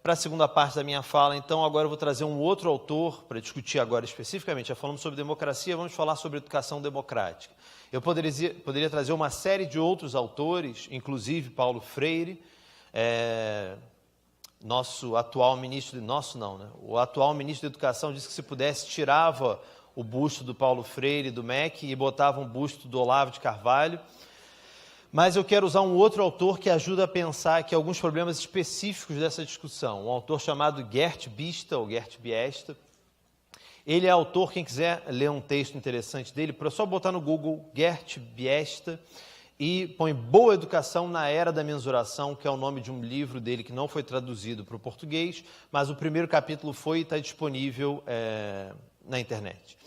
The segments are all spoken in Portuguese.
Para a segunda parte da minha fala, então, agora eu vou trazer um outro autor para discutir agora especificamente. Já falamos sobre democracia, vamos falar sobre educação democrática. Eu poderia trazer uma série de outros autores, inclusive Paulo Freire, nosso atual ministro, o atual ministro da Educação disse que se pudesse tirava o busto do Paulo Freire do MEC e botava um busto do Olavo de Carvalho. Mas eu quero usar um outro autor que ajuda a pensar aqui alguns problemas específicos dessa discussão. Um autor chamado Gert Biesta, ou Gert Biesta. Ele é autor, quem quiser ler um texto interessante dele, é só botar no Google Gert Biesta e põe Boa Educação na Era da Mensuração, que é o nome de um livro dele que não foi traduzido para o português, mas o primeiro capítulo foi e está disponível na internet.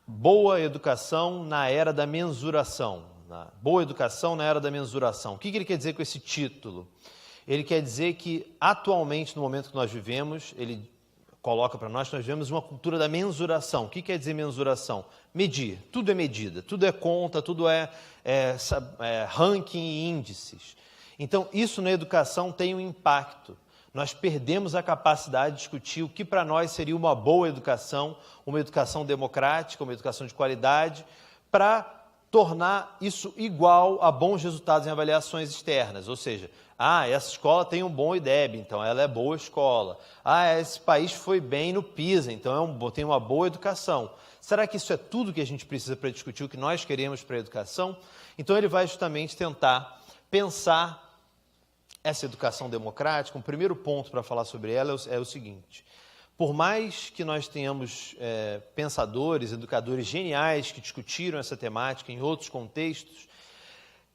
Boa Educação na Era da Mensuração. Boa Educação na Era da Mensuração. O que ele quer dizer com esse título? Ele quer dizer que, atualmente, no momento que nós vivemos, ele coloca para nós vivemos uma cultura da mensuração. O que quer dizer mensuração? Medir. Tudo é medida, tudo é conta, tudo é ranking e índices. Então, isso na educação tem um impacto. Nós perdemos a capacidade de discutir o que para nós seria uma boa educação, uma educação democrática, uma educação de qualidade, para tornar isso igual a bons resultados em avaliações externas, ou seja, essa escola tem um bom IDEB, então ela é boa escola. Esse país foi bem no PISA, então tem uma boa educação. Será que isso é tudo que a gente precisa para discutir o que nós queremos para a educação? Então ele vai justamente tentar pensar essa educação democrática. Um primeiro ponto para falar sobre ela é o seguinte: por mais que nós tenhamos pensadores, educadores geniais que discutiram essa temática em outros contextos,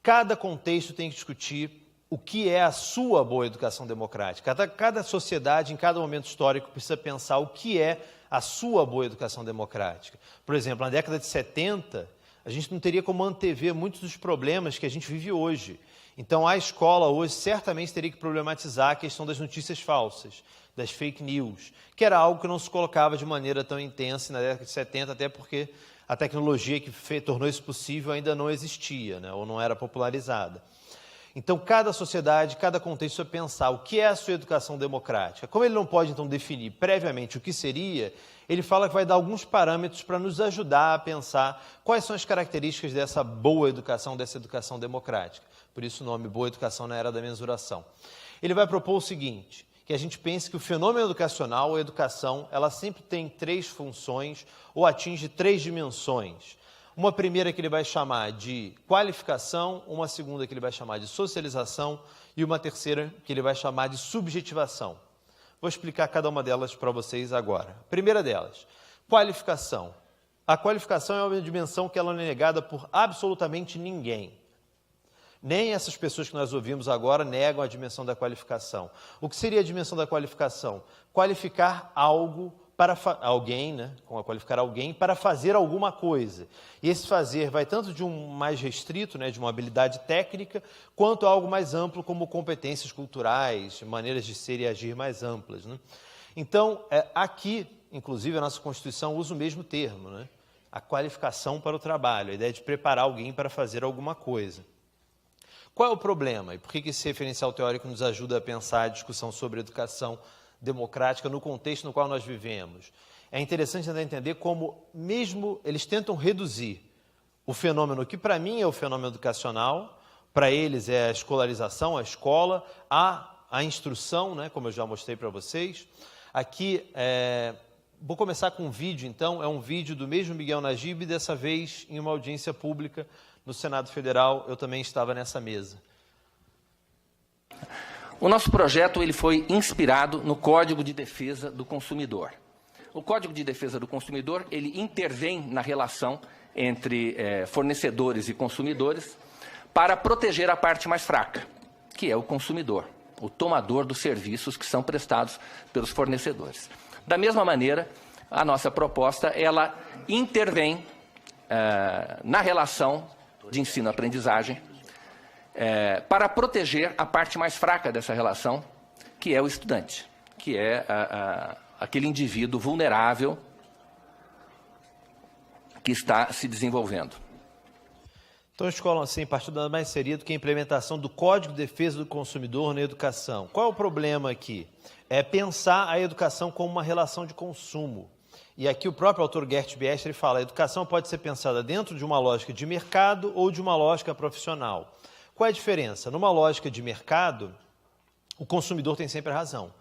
cada contexto tem que discutir o que é a sua boa educação democrática. Cada sociedade, em cada momento histórico, precisa pensar o que é a sua boa educação democrática. Por exemplo, na década de 70, a gente não teria como antever muitos dos problemas que a gente vive hoje. Então, a escola hoje certamente teria que problematizar a questão das notícias falsas, das fake news, que era algo que não se colocava de maneira tão intensa na década de 70, até porque a tecnologia que tornou isso possível ainda não existia, ou não era popularizada. Então, cada sociedade, cada contexto precisa pensar o que é a sua educação democrática. Como ele não pode, então, definir previamente o que seria, ele fala que vai dar alguns parâmetros para nos ajudar a pensar quais são as características dessa boa educação, dessa educação democrática. Por isso o nome Boa Educação na Era da Mensuração. Ele vai propor o seguinte: que a gente pense que o fenômeno educacional, a educação, ela sempre tem 3 funções ou atinge 3 dimensões. Uma primeira que ele vai chamar de qualificação, uma segunda que ele vai chamar de socialização e uma terceira que ele vai chamar de subjetivação. Vou explicar cada uma delas para vocês agora. A primeira delas, qualificação. A qualificação é uma dimensão que ela não é negada por absolutamente ninguém. Nem essas pessoas que nós ouvimos agora negam a dimensão da qualificação. O que seria a dimensão da qualificação? Qualificar algo para alguém, qualificar alguém para fazer alguma coisa. E esse fazer vai tanto de um mais restrito, de uma habilidade técnica, quanto a algo mais amplo, como competências culturais, maneiras de ser e agir mais amplas. Então, aqui, inclusive, a nossa Constituição usa o mesmo termo, a qualificação para o trabalho, a ideia de preparar alguém para fazer alguma coisa. Qual é o problema? E por que esse referencial teórico nos ajuda a pensar a discussão sobre educação democrática no contexto no qual nós vivemos? É interessante entender como, mesmo eles tentam reduzir o fenômeno que para mim é o fenômeno educacional, para eles é a escolarização, a escola, a instrução, como eu já mostrei para vocês. Aqui, vou começar com um vídeo, então, é um vídeo do mesmo Miguel Najib, dessa vez em uma audiência pública no Senado Federal. Eu também estava nessa mesa. O nosso projeto ele foi inspirado no Código de Defesa do Consumidor. O Código de Defesa do Consumidor ele intervém na relação entre fornecedores e consumidores para proteger a parte mais fraca, que é o consumidor, o tomador dos serviços que são prestados pelos fornecedores. Da mesma maneira, a nossa proposta ela intervém na relação de ensino-aprendizagem para proteger a parte mais fraca dessa relação, que é o estudante, que é aquele indivíduo vulnerável que está se desenvolvendo. Então, a escola sem partido nada mais seria do que a implementação do Código de Defesa do Consumidor na educação. Qual é o problema aqui? É pensar a educação como uma relação de consumo. E aqui o próprio autor Gert Biester ele fala, a educação pode ser pensada dentro de uma lógica de mercado ou de uma lógica profissional. Qual é a diferença? Numa lógica de mercado, o consumidor tem sempre a razão.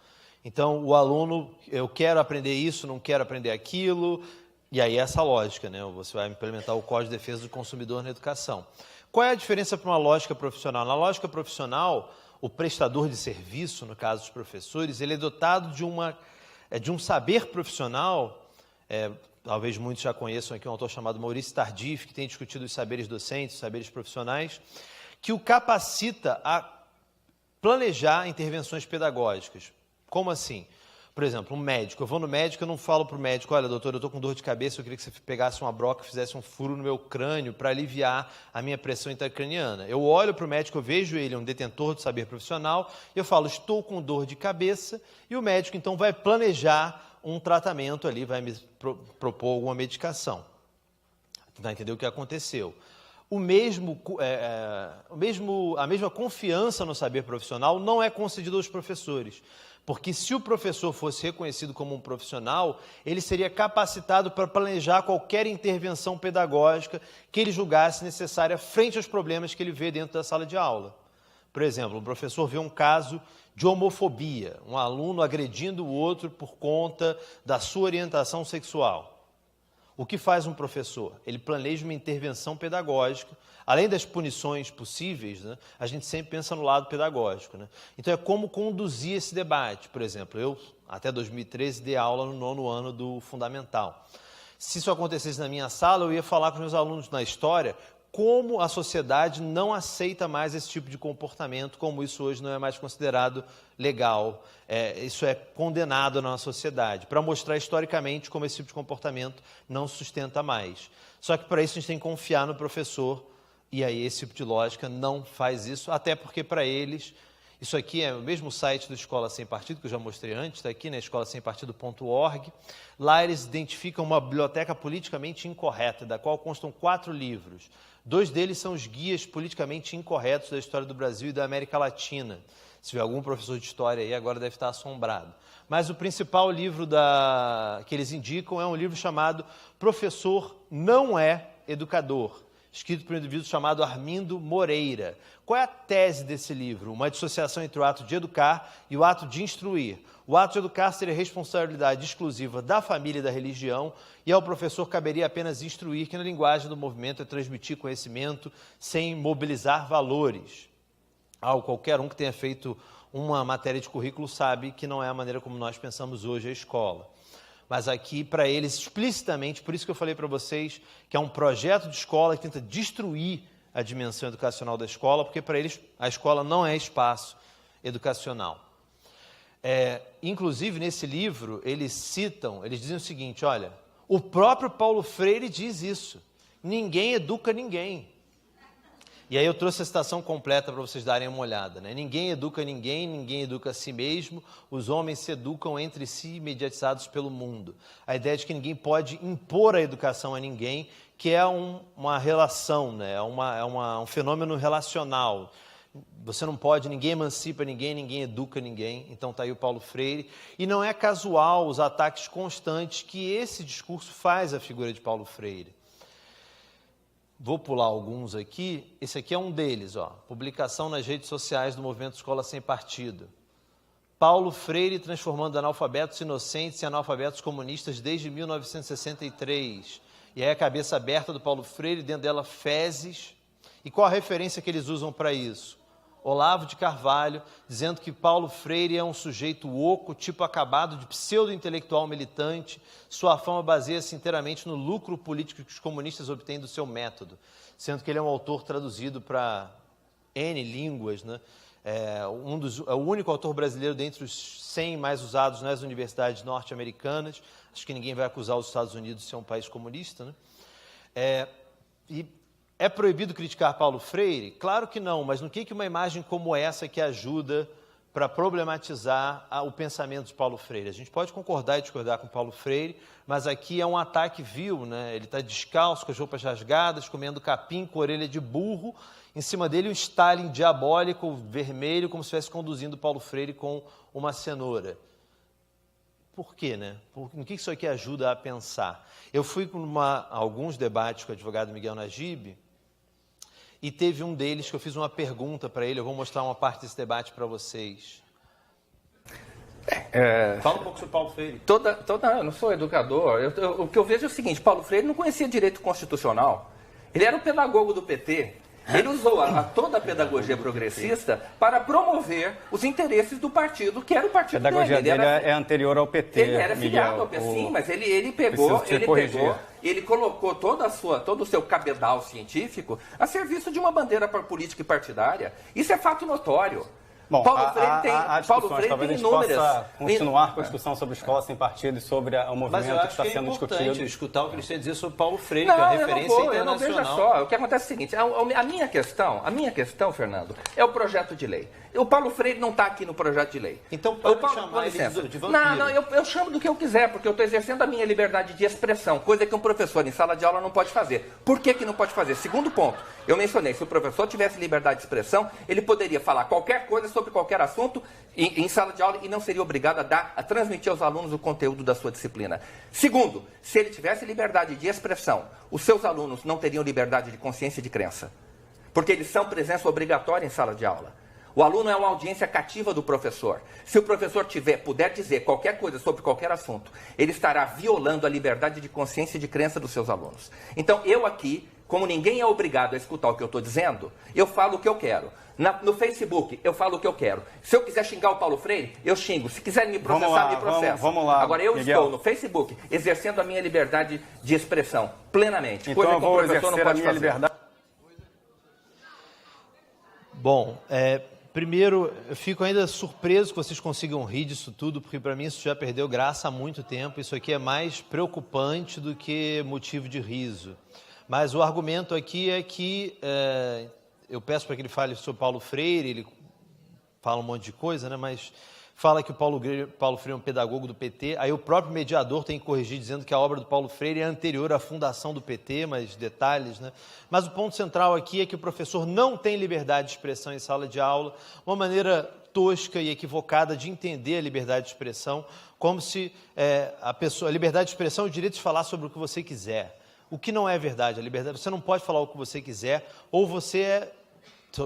Então, o aluno, eu quero aprender isso, não quero aprender aquilo, e aí essa lógica, né? Você vai implementar o Código de Defesa do Consumidor na educação. Qual é a diferença para uma lógica profissional? Na lógica profissional, o prestador de serviço, no caso dos professores, ele é dotado de um saber profissional, talvez muitos já conheçam aqui um autor chamado Maurício Tardif, que tem discutido os saberes docentes, os saberes profissionais, que o capacita a planejar intervenções pedagógicas. Como assim? Por exemplo, um médico. Eu vou no médico, eu não falo para o médico, olha, doutor, eu estou com dor de cabeça, eu queria que você pegasse uma broca e fizesse um furo no meu crânio para aliviar a minha pressão intracraniana. Eu olho para o médico, eu vejo ele, um detentor de saber profissional, e eu falo, estou com dor de cabeça, e o médico, então, vai planejar um tratamento ali, vai me propor alguma medicação. Tentar entender o que aconteceu. A mesma confiança no saber profissional não é concedida aos professores. Porque se o professor fosse reconhecido como um profissional, ele seria capacitado para planejar qualquer intervenção pedagógica que ele julgasse necessária frente aos problemas que ele vê dentro da sala de aula. Por exemplo, o professor vê um caso de homofobia, um aluno agredindo o outro por conta da sua orientação sexual. O que faz um professor? Ele planeja uma intervenção pedagógica. Além das punições possíveis, né, a gente sempre pensa no lado pedagógico. Né? Então, é como conduzir esse debate. Por exemplo, eu, até 2013, dei aula no 9º ano do Fundamental. Se isso acontecesse na minha sala, eu ia falar com os meus alunos na história como a sociedade não aceita mais esse tipo de comportamento, como isso hoje não é mais considerado legal, isso é condenado na sociedade, para mostrar historicamente como esse tipo de comportamento não sustenta mais. Só que para isso a gente tem que confiar no professor, e aí esse tipo de lógica não faz isso, até porque para eles, isso aqui é o mesmo site do Escola Sem Partido, que eu já mostrei antes, está aqui, né, escolasempartido.org. Lá eles identificam uma biblioteca politicamente incorreta, da qual constam 4 livros. 2 deles são os guias politicamente incorretos da história do Brasil e da América Latina. Se tiver algum professor de história aí, agora deve estar assombrado. Mas o principal livro que eles indicam é um livro chamado Professor Não é Educador, escrito por um indivíduo chamado Armindo Moreira. Qual é a tese desse livro? Uma dissociação entre o ato de educar e o ato de instruir. O ato de educar seria responsabilidade exclusiva da família e da religião, e ao professor caberia apenas instruir, que na linguagem do movimento é transmitir conhecimento sem mobilizar valores. Qualquer um que tenha feito uma matéria de currículo sabe que não é a maneira como nós pensamos hoje a escola. Mas aqui, para eles, explicitamente, por isso que eu falei para vocês que é um projeto de escola que tenta destruir a dimensão educacional da escola, porque para eles a escola não é espaço educacional. Inclusive, nesse livro, eles dizem o seguinte, olha, o próprio Paulo Freire diz isso, ninguém educa ninguém. E aí eu trouxe a citação completa para vocês darem uma olhada. Né? Ninguém educa ninguém, ninguém educa a si mesmo, os homens se educam entre si, mediatizados pelo mundo. A ideia de que ninguém pode impor a educação a ninguém, que é uma relação, né? É um fenômeno relacional. Você não pode, ninguém emancipa ninguém, ninguém educa ninguém. Então está aí o Paulo Freire. E não é casual os ataques constantes que esse discurso faz à figura de Paulo Freire. Vou pular alguns aqui. Esse aqui é um deles, ó. Publicação nas redes sociais do Movimento Escola Sem Partido. Paulo Freire transformando analfabetos inocentes em analfabetos comunistas desde 1963. E aí a cabeça aberta do Paulo Freire, dentro dela fezes. E qual a referência que eles usam para isso? Olavo de Carvalho, dizendo que Paulo Freire é um sujeito oco, tipo acabado de pseudo-intelectual militante, sua fama baseia-se inteiramente no lucro político que os comunistas obtêm do seu método, sendo que ele é um autor traduzido para N línguas, né? É o único autor brasileiro dentre os 100 mais usados nas universidades norte-americanas. Acho que ninguém vai acusar os Estados Unidos de ser um país comunista, né? É proibido criticar Paulo Freire? Claro que não, mas no que uma imagem como essa que ajuda para problematizar o pensamento de Paulo Freire. A gente pode concordar e discordar com Paulo Freire, mas aqui é um ataque vil, né? Ele está descalço, com as roupas rasgadas, comendo capim com orelha de burro, em cima dele um Stalin diabólico, vermelho, como se estivesse conduzindo Paulo Freire com uma cenoura. Por quê, né? No que isso aqui ajuda a pensar? Eu fui com alguns debates com o advogado Miguel Najib, e teve um deles que eu fiz uma pergunta para ele, eu vou mostrar uma parte desse debate para vocês. Fala um pouco sobre Paulo Freire. Eu não sou educador. O que eu vejo é o seguinte: Paulo Freire não conhecia direito constitucional. Ele era o pedagogo do PT. Ele usou toda a pedagogia progressista para promover os interesses do partido, que era o partido dele. A pedagogia dele é anterior ao PT. Ele era filiado ao PT, sim, mas ele colocou todo o seu cabedal científico a serviço de uma bandeira política e partidária. Isso é fato notório. Bom, Paulo Freire tem inúmeras. Possa continuar com a discussão sobre escola sem partido e sobre o movimento que está sendo discutido. Mas eu acho que é importante escutar o que eles têm a dizer sobre Paulo Freire, que é a referência internacional. Eu não veja só. O que acontece é o seguinte: a minha questão, Fernando, é o projeto de lei. O Paulo Freire não está aqui no projeto de lei. Então pode chamar ele de vampiro. Não, eu chamo do que eu quiser, porque eu estou exercendo a minha liberdade de expressão, coisa que um professor em sala de aula não pode fazer. Por que não pode fazer? Segundo ponto, eu mencionei, se o professor tivesse liberdade de expressão, ele poderia falar qualquer coisa sobre qualquer assunto em sala de aula e não seria obrigado a transmitir aos alunos o conteúdo da sua disciplina. Segundo, se ele tivesse liberdade de expressão, os seus alunos não teriam liberdade de consciência e de crença, porque eles são presença obrigatória em sala de aula. O aluno é uma audiência cativa do professor. Se o professor puder dizer qualquer coisa sobre qualquer assunto, ele estará violando a liberdade de consciência e de crença dos seus alunos. Então, eu aqui, como ninguém é obrigado a escutar o que eu estou dizendo, eu falo o que eu quero. No Facebook, eu falo o que eu quero. Se eu quiser xingar o Paulo Freire, eu xingo. Se quiserem me processar, me processam. Vamos lá, agora, eu Miguel. estou no Facebook exercendo a minha liberdade de expressão plenamente. Então, coisa eu que o vou professor não exercer a pode minha fazer. liberdade. Bom, primeiro, eu fico ainda surpreso que vocês consigam rir disso tudo, porque para mim isso já perdeu graça há muito tempo. Isso aqui é mais preocupante do que motivo de riso. Mas o argumento aqui é que eu peço para que ele fale sobre Paulo Freire, ele fala um monte de coisa, né? Mas fala que o Paulo Freire é um pedagogo do PT, aí o próprio mediador tem que corrigir dizendo que a obra do Paulo Freire é anterior à fundação do PT, mas detalhes, né? Mas o ponto central aqui é que o professor não tem liberdade de expressão em sala de aula, uma maneira tosca e equivocada de entender a liberdade de expressão, como se a liberdade de expressão é o direito de falar sobre o que você quiser. O que não é verdade, a liberdade, você não pode falar o que você quiser, ou você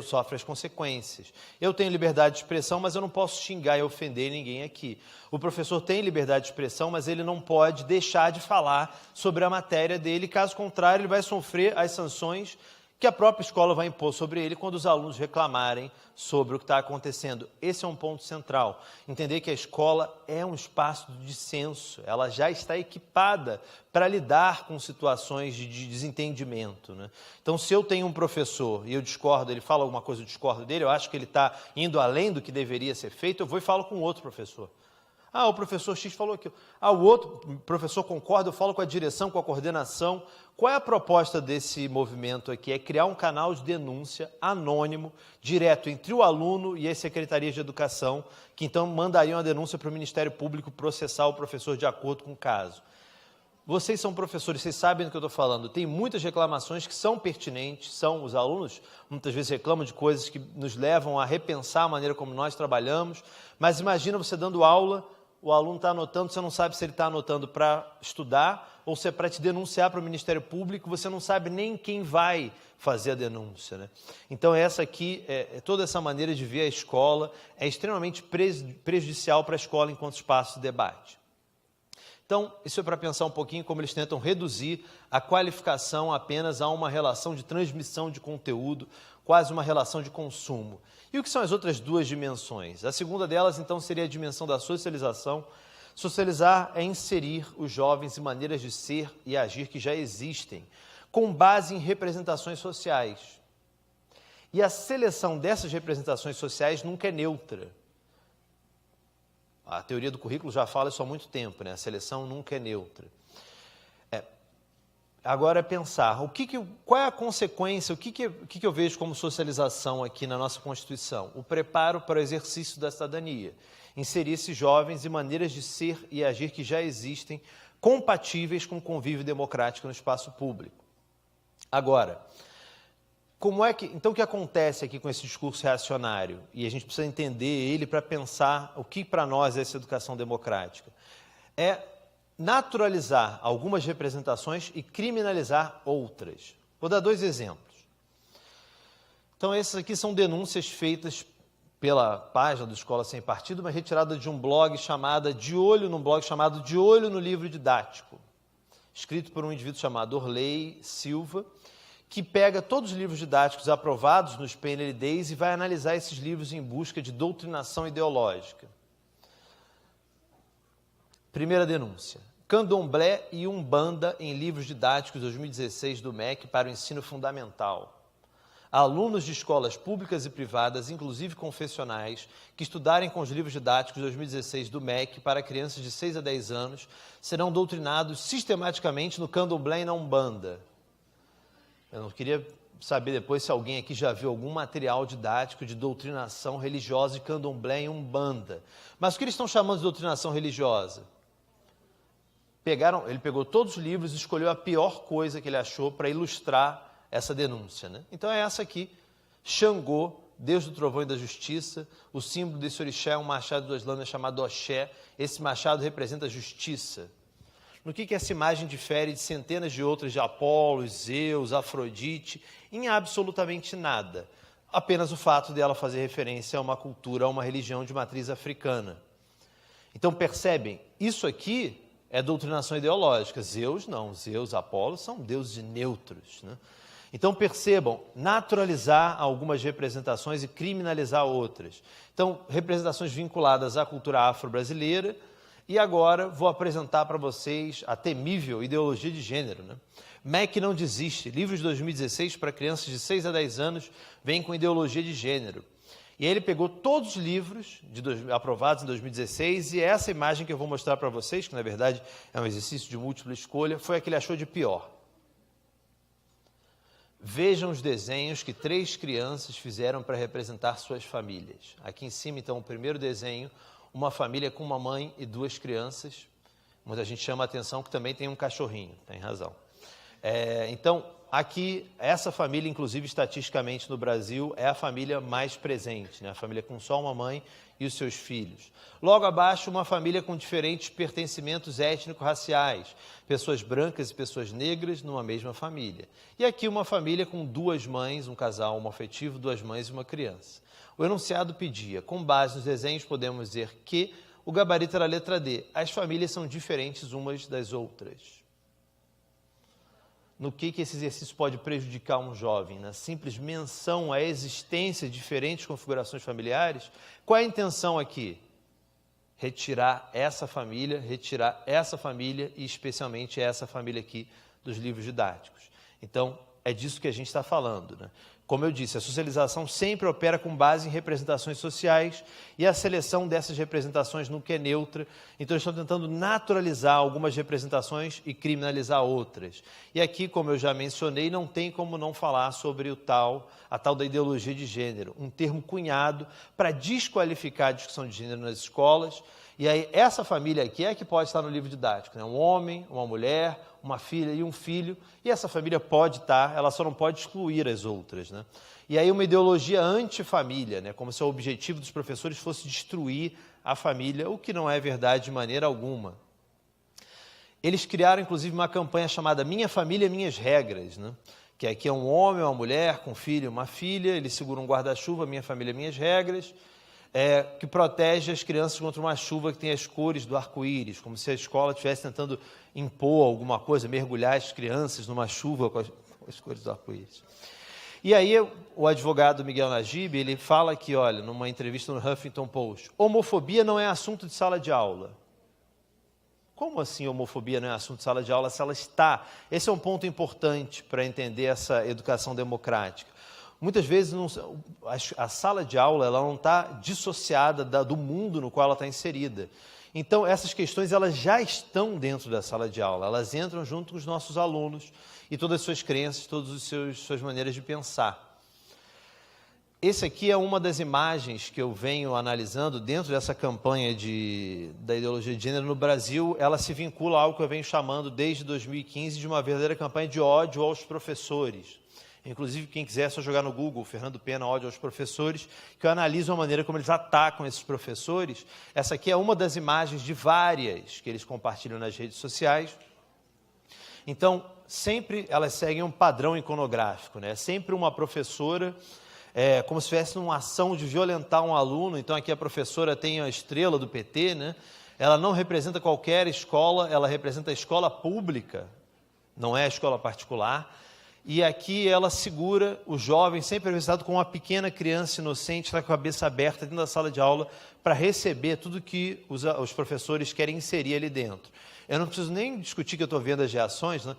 sofre as consequências. Eu tenho liberdade de expressão, mas eu não posso xingar e ofender ninguém aqui. O professor tem liberdade de expressão, mas ele não pode deixar de falar sobre a matéria dele, caso contrário, ele vai sofrer as sanções que a própria escola vai impor sobre ele quando os alunos reclamarem sobre o que está acontecendo. Esse é um ponto central. Entender que a escola é um espaço de dissenso, ela já está equipada para lidar com situações de desentendimento, né? Então, se eu tenho um professor e eu discordo, ele fala alguma coisa, eu discordo dele, eu acho que ele está indo além do que deveria ser feito, eu vou e falo com outro professor. Ah, o professor X falou aquilo. Ah, o outro professor concorda, eu falo com a direção, com a coordenação. Qual é a proposta desse movimento aqui? É criar um canal de denúncia anônimo, direto entre o aluno e as secretarias de educação, que então mandariam a denúncia para o Ministério Público processar o professor de acordo com o caso. Vocês são professores, vocês sabem do que eu estou falando. Tem muitas reclamações que são pertinentes, os alunos muitas vezes reclamam de coisas que nos levam a repensar a maneira como nós trabalhamos, mas imagina você dando aula, o aluno está anotando, você não sabe se ele está anotando para estudar ou se é para te denunciar para o Ministério Público, você não sabe nem quem vai fazer a denúncia, né? Então, essa aqui, toda essa maneira de ver a escola é extremamente prejudicial para a escola enquanto espaço de debate. Então, isso é para pensar um pouquinho como eles tentam reduzir a qualificação apenas a uma relação de transmissão de conteúdo, quase uma relação de consumo. E o que são as outras duas dimensões? A segunda delas, então, seria a dimensão da socialização. Socializar é inserir os jovens em maneiras de ser e agir que já existem, com base em representações sociais. E a seleção dessas representações sociais nunca é neutra. A teoria do currículo já fala isso há muito tempo, né? A seleção nunca é neutra. agora é pensar qual é a consequência, o que eu vejo como socialização aqui na nossa Constituição? O preparo para o exercício da cidadania. Inserir esses jovens em maneiras de ser e agir que já existem, compatíveis com o convívio democrático no espaço público. Agora, então o que acontece aqui com esse discurso reacionário? E a gente precisa entender ele para pensar o que para nós é essa educação democrática. É naturalizar algumas representações e criminalizar outras. Vou dar 2 exemplos. Então, essas aqui são denúncias feitas pela página do Escola Sem Partido, mas retirada de um blog chamado De Olho no Livro Didático, escrito por um indivíduo chamado Orley Silva, que pega todos os livros didáticos aprovados nos PNLDs e vai analisar esses livros em busca de doutrinação ideológica. Primeira denúncia. Candomblé e Umbanda em livros didáticos 2016 do MEC para o ensino fundamental. Alunos de escolas públicas e privadas, inclusive confessionais, que estudarem com os livros didáticos 2016 do MEC para crianças de 6 a 10 anos, serão doutrinados sistematicamente no Candomblé e na Umbanda. Eu não queria saber depois se alguém aqui já viu algum material didático de doutrinação religiosa de Candomblé e Umbanda. Mas o que eles estão chamando de doutrinação religiosa? Ele pegou todos os livros e escolheu a pior coisa que ele achou para ilustrar essa denúncia, né? Então é essa aqui, Xangô, Deus do Trovão e da Justiça. O símbolo desse orixá é um machado do Islã chamado Oxé. Esse machado representa a justiça. No que essa imagem difere de centenas de outras de Apolo, Zeus, Afrodite? Em absolutamente nada. Apenas o fato dela fazer referência a uma cultura, a uma religião de matriz africana. Então percebem, isso aqui é doutrinação ideológica. Zeus não, Zeus, Apolo são deuses neutros, né? Então, percebam, naturalizar algumas representações e criminalizar outras. Então, representações vinculadas à cultura afro-brasileira. E agora vou apresentar para vocês a temível ideologia de gênero, né? MEC não desiste. Livros de 2016 para crianças de 6 a 10 anos vem com ideologia de gênero. E aí ele pegou todos os livros aprovados em 2016 e essa imagem que eu vou mostrar para vocês, que na verdade é um exercício de múltipla escolha, foi a que ele achou de pior. Vejam os desenhos que 3 crianças fizeram para representar suas famílias. Aqui em cima, então, o primeiro desenho, uma família com uma mãe e 2 crianças. Muita gente chama a atenção que também tem um cachorrinho, tem razão. Então, aqui, essa família, inclusive, estatisticamente no Brasil, é a família mais presente, né? A família com só uma mãe e os seus filhos. Logo abaixo, uma família com diferentes pertencimentos étnico-raciais, pessoas brancas e pessoas negras numa mesma família. E aqui uma família com 2 mães, um casal homoafetivo, 2 mães e uma criança. O enunciado pedia, com base nos desenhos, podemos dizer que o gabarito era a letra D. As famílias são diferentes umas das outras. No que esse exercício pode prejudicar um jovem? Na simples menção à existência de diferentes configurações familiares? Qual é a intenção aqui? Retirar essa família e especialmente essa família aqui dos livros didáticos. Então, é disso que a gente está falando, né? Como eu disse, a socialização sempre opera com base em representações sociais e a seleção dessas representações nunca é neutra. Então, eles estão tentando naturalizar algumas representações e criminalizar outras. E aqui, como eu já mencionei, não tem como não falar sobre a tal da ideologia de gênero, um termo cunhado para desqualificar a discussão de gênero nas escolas. E aí, essa família aqui é que pode estar no livro didático, né? Um homem, uma mulher, uma filha e um filho, e essa família pode estar, ela só não pode excluir as outras, né? E aí uma ideologia antifamília, né? Como se o objetivo dos professores fosse destruir a família, o que não é verdade de maneira alguma. Eles criaram, inclusive, uma campanha chamada Minha Família, Minhas Regras, né? Que aqui é um homem, uma mulher, com um filho e uma filha, eles seguram um guarda-chuva, Minha Família, Minhas Regras, que protege as crianças contra uma chuva que tem as cores do arco-íris, como se a escola estivesse tentando impor alguma coisa, mergulhar as crianças numa chuva com as cores do arco-íris. E aí o advogado Miguel Najib, ele fala que, olha, numa entrevista no Huffington Post, homofobia não é assunto de sala de aula. Como assim homofobia não é assunto de sala de aula se ela está? Esse é um ponto importante para entender essa educação democrática. Muitas vezes a sala de aula ela não está dissociada do mundo no qual ela está inserida. Então, essas questões elas já estão dentro da sala de aula, elas entram junto com os nossos alunos e todas as suas crenças, todas as suas maneiras de pensar. Esse aqui é uma das imagens que eu venho analisando dentro dessa campanha da ideologia de gênero no Brasil. Ela se vincula a algo que eu venho chamando desde 2015 de uma verdadeira campanha de ódio aos professores. Inclusive, quem quiser, é só jogar no Google, Fernando Pena, ódio aos professores, que eu analiso a maneira como eles atacam esses professores. Essa aqui é uma das imagens de várias que eles compartilham nas redes sociais. Então, sempre elas seguem um padrão iconográfico, né? Sempre uma professora, como se tivesse uma ação de violentar um aluno. Então, aqui a professora tem a estrela do PT, né? Ela não representa qualquer escola, ela representa a escola pública, não é a escola particular. E aqui ela segura o jovem, sempre representado como uma pequena criança inocente, está com a cabeça aberta dentro da sala de aula para receber tudo que os professores querem inserir ali dentro. Eu não preciso nem discutir que eu estou vendo as reações, né?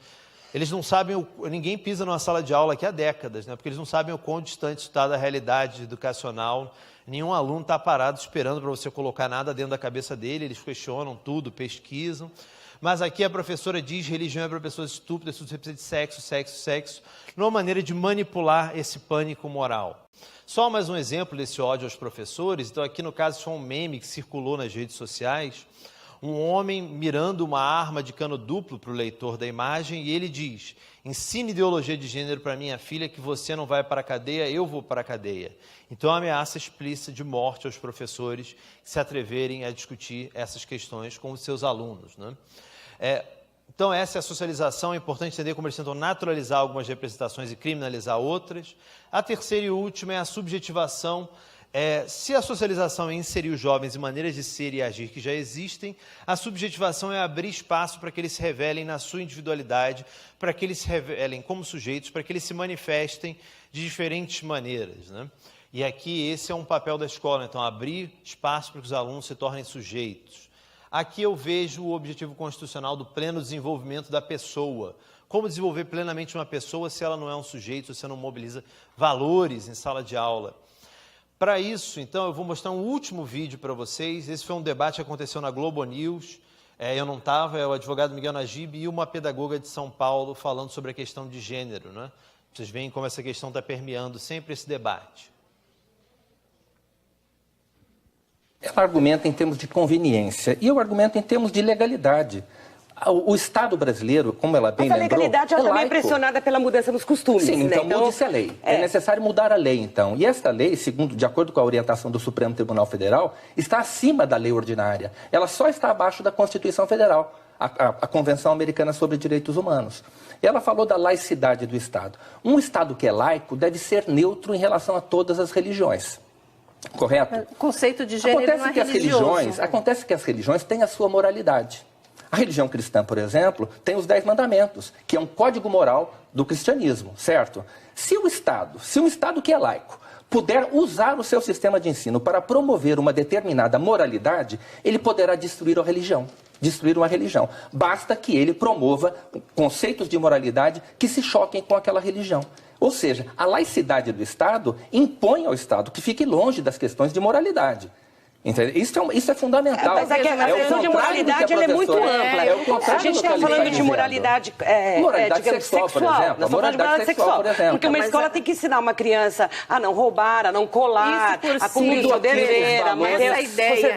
Eles não sabem, ninguém pisa numa sala de aula aqui há décadas, né? Porque eles não sabem o quão distante está da realidade educacional. Nenhum aluno está parado esperando para você colocar nada dentro da cabeça dele, eles questionam tudo, pesquisam. Mas aqui a professora diz: religião é para pessoas estúpidas, tudo precisa de sexo, sexo, sexo, numa maneira de manipular esse pânico moral. Só mais um exemplo desse ódio aos professores. Então, aqui no caso, foi um meme que circulou nas redes sociais, um homem mirando uma arma de cano duplo para o leitor da imagem, e ele diz: ensine ideologia de gênero para minha filha que você não vai para a cadeia, eu vou para a cadeia. Então, a ameaça explícita de morte aos professores que se atreverem a discutir essas questões com os seus alunos, né? Então, essa é a socialização. É importante entender como eles tentam naturalizar algumas representações e criminalizar outras. A terceira e última é a subjetivação. Se a socialização é inserir os jovens em maneiras de ser e agir que já existem, a subjetivação é abrir espaço para que eles se revelem na sua individualidade, para que eles se revelem como sujeitos, para que eles se manifestem de diferentes maneiras, né? E aqui esse é um papel da escola, então, abrir espaço para que os alunos se tornem sujeitos. Aqui eu vejo o objetivo constitucional do pleno desenvolvimento da pessoa. Como desenvolver plenamente uma pessoa se ela não é um sujeito, se você não mobiliza valores em sala de aula? Para isso, então, eu vou mostrar um último vídeo para vocês. Esse foi um debate que aconteceu na Globo News. Eu não estava, é o advogado Miguel Najib e uma pedagoga de São Paulo falando sobre a questão de gênero, né? Vocês veem como essa questão está permeando sempre esse debate. Ela argumenta em termos de conveniência e eu argumento em termos de legalidade. O Estado brasileiro, como ela bem lembrou, a legalidade já está bem pressionada pela mudança dos costumes. Sim, né? então mude-se a lei. É necessário mudar a lei, então. E esta lei, de acordo com a orientação do Supremo Tribunal Federal, está acima da lei ordinária. Ela só está abaixo da Constituição Federal, a Convenção Americana sobre Direitos Humanos. Ela falou da laicidade do Estado. Um Estado que é laico deve ser neutro em relação a todas as religiões. Correto? O conceito de gênero não é religioso. Acontece que as religiões têm a sua moralidade. A religião cristã, por exemplo, tem os 10 mandamentos, que é um código moral do cristianismo, certo? Se um Estado que é laico, puder usar o seu sistema de ensino para promover uma determinada moralidade, ele poderá destruir uma religião. Basta que ele promova conceitos de moralidade que se choquem com aquela religião. Ou seja, a laicidade do Estado impõe ao Estado que fique longe das questões de moralidade. Entendeu? Isso é fundamental. Mas a questão de moralidade ela é muito ampla. A gente está falando de moralidade, sexual, por exemplo. Nós estamos falando de moralidade sexual. Porque uma escola tem que ensinar uma criança a não roubar, a não colar, a cumprir o dever, a manter essa ideia,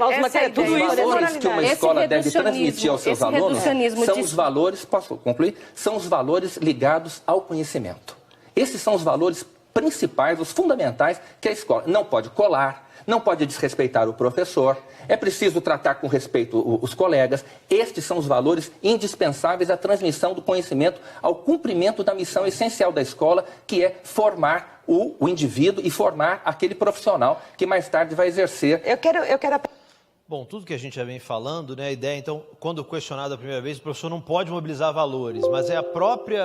tudo isso é moralidade. Que uma escola deve transmitir aos seus alunos são os valores, posso concluir? São os valores ligados ao conhecimento. Esses são os valores principais, os fundamentais que a escola não pode colar, não pode desrespeitar o professor, é preciso tratar com respeito os colegas. Estes são os valores indispensáveis à transmissão do conhecimento, ao cumprimento da missão essencial da escola, que é formar o indivíduo e formar aquele profissional que mais tarde vai exercer. Eu quero... Bom, tudo que a gente já vem falando, né, a ideia, então, quando questionado a primeira vez, o professor não pode mobilizar valores, mas é a própria...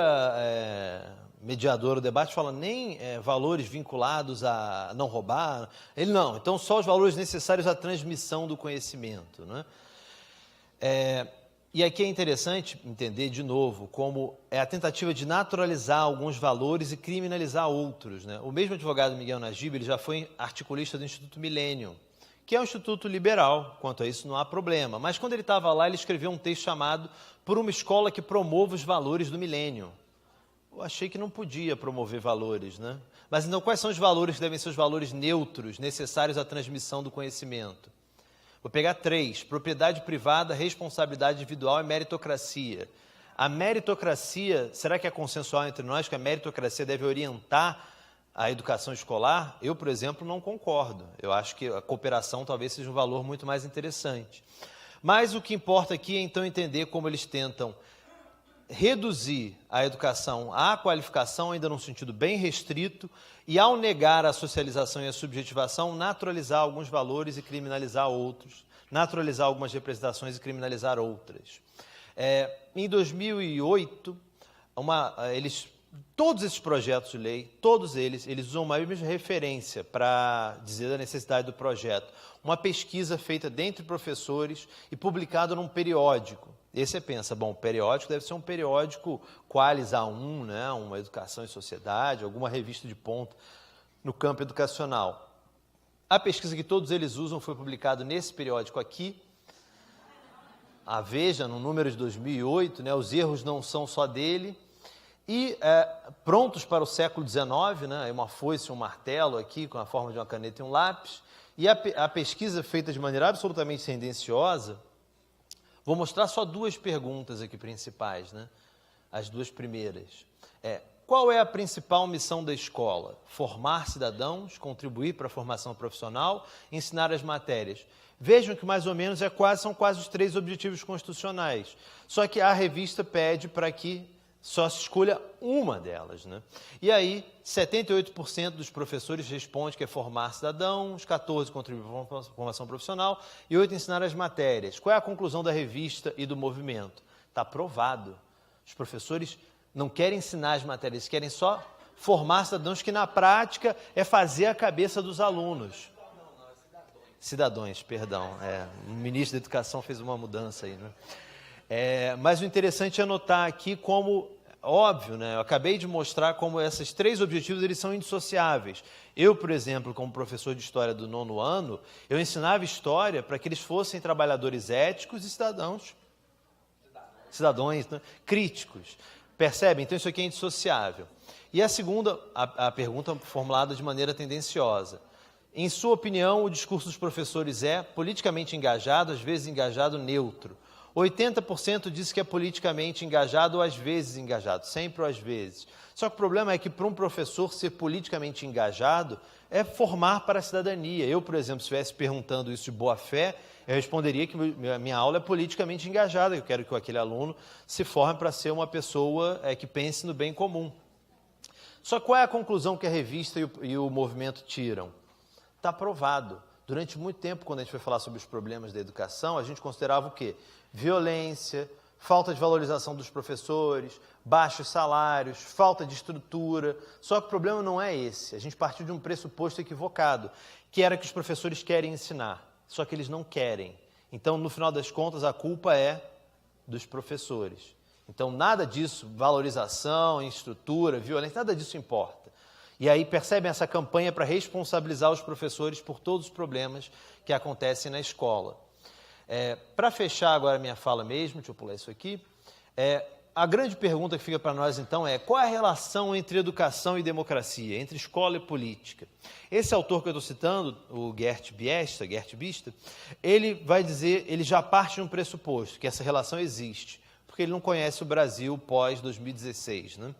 mediador do debate fala nem valores vinculados a não roubar, ele não, então só os valores necessários à transmissão do conhecimento, né? E aqui é interessante entender de novo como é a tentativa de naturalizar alguns valores e criminalizar outros, né? O mesmo advogado Miguel Najib, ele já foi articulista do Instituto Millennium, que é um instituto liberal, quanto a isso não há problema. Mas quando ele estava lá, ele escreveu um texto chamado Por uma Escola que Promova os Valores do Milênio. Eu achei que não podia promover valores, né? Mas então quais são os valores que devem ser os valores neutros, necessários à transmissão do conhecimento? Vou pegar 3, propriedade privada, responsabilidade individual e meritocracia. A meritocracia, será que é consensual entre nós que a meritocracia deve orientar a educação escolar? Eu, por exemplo, não concordo. Eu acho que a cooperação talvez seja um valor muito mais interessante. Mas o que importa aqui é então entender como eles tentam reduzir a educação à qualificação, ainda num sentido bem restrito, e ao negar a socialização e a subjetivação, naturalizar alguns valores e criminalizar outros, naturalizar algumas representações e criminalizar outras. Em 2008, todos esses projetos de lei, todos eles usam uma mesma referência para dizer da necessidade do projeto. Uma pesquisa feita dentre professores e publicada num periódico. E você pensa, bom, o periódico deve ser um periódico Qualis A1, né, uma Educação e Sociedade, alguma revista de ponta no campo educacional. A pesquisa que todos eles usam foi publicada nesse periódico aqui, a Veja, no número de 2008, né, os erros não são só dele, e prontos para o século XIX, né, uma foice, um martelo aqui, com a forma de uma caneta e um lápis, e a pesquisa feita de maneira absolutamente tendenciosa. Vou mostrar só 2 perguntas aqui principais, né? As 2 primeiras. Qual é a principal missão da escola? Formar cidadãos, contribuir para a formação profissional, ensinar as matérias. Vejam que mais ou menos são quase os 3 objetivos constitucionais. Só que a revista pede para que só se escolha uma delas, né? E aí, 78% dos professores respondem que é formar cidadãos, 14% contribuir para a formação profissional e 8% ensinar as matérias. Qual é a conclusão da revista e do movimento? Está provado. Os professores não querem ensinar as matérias, querem só formar cidadãos, que na prática é fazer a cabeça dos alunos. Cidadãos, perdão. O ministro da Educação fez uma mudança aí, né? Mas o interessante é notar aqui como, óbvio, né, eu acabei de mostrar como esses 3 objetivos eles são indissociáveis. Eu, por exemplo, como professor de História do 9º ano, eu ensinava História para que eles fossem trabalhadores éticos e cidadãos, né, críticos. Percebem? Então isso aqui é indissociável. E a segunda, a pergunta formulada de maneira tendenciosa. Em sua opinião, o discurso dos professores é politicamente engajado, às vezes engajado neutro. 80% diz que é politicamente engajado ou às vezes engajado, sempre ou às vezes. Só que o problema é que para um professor ser politicamente engajado é formar para a cidadania. Eu, por exemplo, se estivesse perguntando isso de boa fé, eu responderia que a minha aula é politicamente engajada, eu quero que aquele aluno se forme para ser uma pessoa que pense no bem comum. Só qual é a conclusão que a revista e o movimento tiram? Está provado. Durante muito tempo, quando a gente foi falar sobre os problemas da educação, a gente considerava o quê? Violência, falta de valorização dos professores, baixos salários, falta de estrutura. Só que o problema não é esse. A gente partiu de um pressuposto equivocado, que era que os professores querem ensinar, só que eles não querem. Então, no final das contas, a culpa é dos professores. Então, nada disso, valorização, estrutura, violência, nada disso importa. E aí percebem essa campanha para responsabilizar os professores por todos os problemas que acontecem na escola. Para fechar agora a minha fala mesmo, deixa eu pular isso aqui, a grande pergunta que fica para nós então é: qual é a relação entre educação e democracia, entre escola e política? Esse autor que eu estou citando, o Gert Bista, ele vai dizer, ele já parte de um pressuposto, que essa relação existe, porque ele não conhece o Brasil pós-2016, né?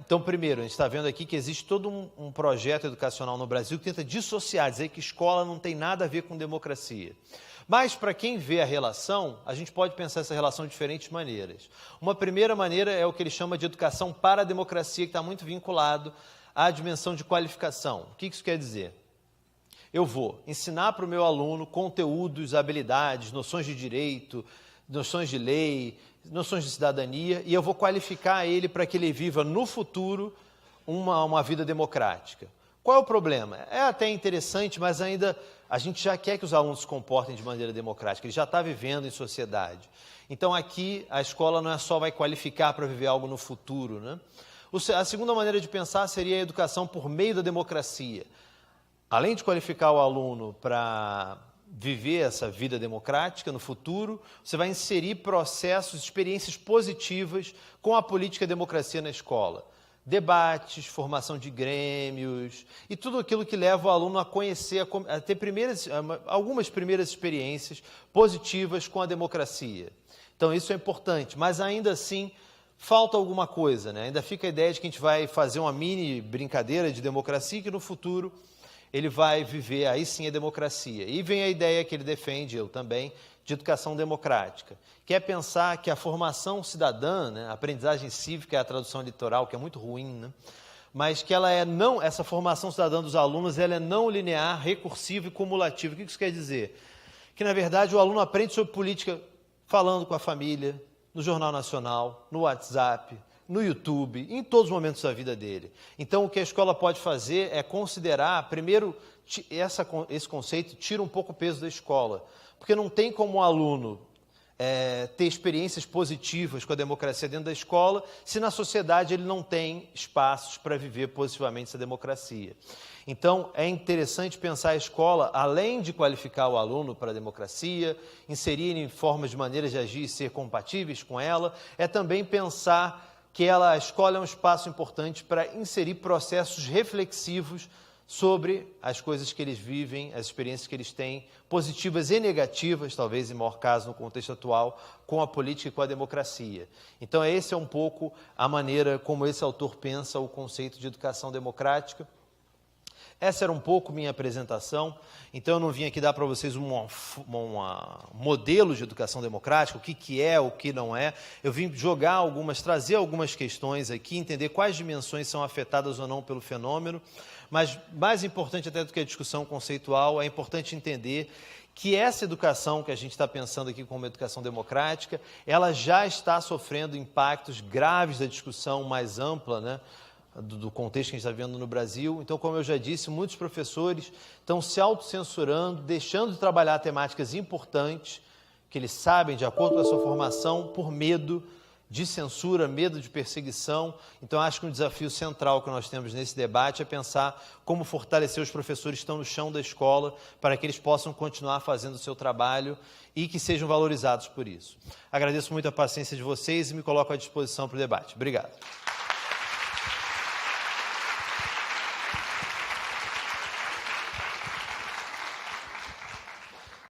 Então, primeiro, a gente está vendo aqui que existe todo um projeto educacional no Brasil que tenta dissociar, dizer que escola não tem nada a ver com democracia. Mas, para quem vê a relação, a gente pode pensar essa relação de diferentes maneiras. Uma primeira maneira é o que ele chama de educação para a democracia, que está muito vinculado à dimensão de qualificação. O que isso quer dizer? Eu vou ensinar para o meu aluno conteúdos, habilidades, noções de direito, noções de lei, noções de cidadania, e eu vou qualificar ele para que ele viva no futuro uma vida democrática. Qual é o problema? É até interessante, mas ainda a gente já quer que os alunos se comportem de maneira democrática, ele já está vivendo em sociedade. Então aqui a escola não é só vai qualificar para viver algo no futuro, né? A segunda maneira de pensar seria a educação por meio da democracia. além de qualificar o aluno para viver essa vida democrática no futuro, você vai inserir processos, experiências positivas com a política e a democracia na escola. Debates, formação de grêmios e tudo aquilo que leva o aluno a conhecer, a ter algumas primeiras experiências positivas com a democracia. Então isso é importante, mas ainda assim falta alguma coisa, né? Ainda fica a ideia de que a gente vai fazer uma mini brincadeira de democracia que no futuro ele vai viver, aí sim, a democracia. E vem a ideia que ele defende, eu também, de educação democrática, que é pensar que a formação cidadã, né, a aprendizagem cívica é a tradução literal, que é muito ruim, né, mas que ela essa formação cidadã dos alunos, ela é não linear, recursiva e cumulativa. O que isso quer dizer? Que, na verdade, o aluno aprende sobre política falando com a família, no Jornal Nacional, no WhatsApp, no YouTube, em todos os momentos da vida dele. Então, o que a escola pode fazer é considerar, primeiro, esse conceito tira um pouco o peso da escola, porque não tem como o aluno ter experiências positivas com a democracia dentro da escola, se na sociedade ele não tem espaços para viver positivamente essa democracia. Então, é interessante pensar a escola, além de qualificar o aluno para a democracia, inserir em formas de maneiras de agir e ser compatíveis com ela, é também pensar que a escola é um espaço importante para inserir processos reflexivos sobre as coisas que eles vivem, as experiências que eles têm, positivas e negativas, talvez em maior caso no contexto atual, com a política e com a democracia. Então, essa é um pouco a maneira como esse autor pensa o conceito de educação democrática. Essa era um pouco minha apresentação, então eu não vim aqui dar para vocês um modelo de educação democrática, o que é, o que não é. Eu vim trazer algumas questões aqui, entender quais dimensões são afetadas ou não pelo fenômeno, mas mais importante até do que a discussão conceitual, é importante entender que essa educação que a gente está pensando aqui como educação democrática, ela já está sofrendo impactos graves da discussão mais ampla, né, do contexto que a gente está vendo no Brasil. Então, como eu já disse, muitos professores estão se autocensurando, deixando de trabalhar temáticas importantes, que eles sabem, de acordo com a sua formação, por medo de censura, medo de perseguição. Então, acho que um desafio central que nós temos nesse debate é pensar como fortalecer os professores que estão no chão da escola para que eles possam continuar fazendo o seu trabalho e que sejam valorizados por isso. Agradeço muito a paciência de vocês e me coloco à disposição para o debate. Obrigado.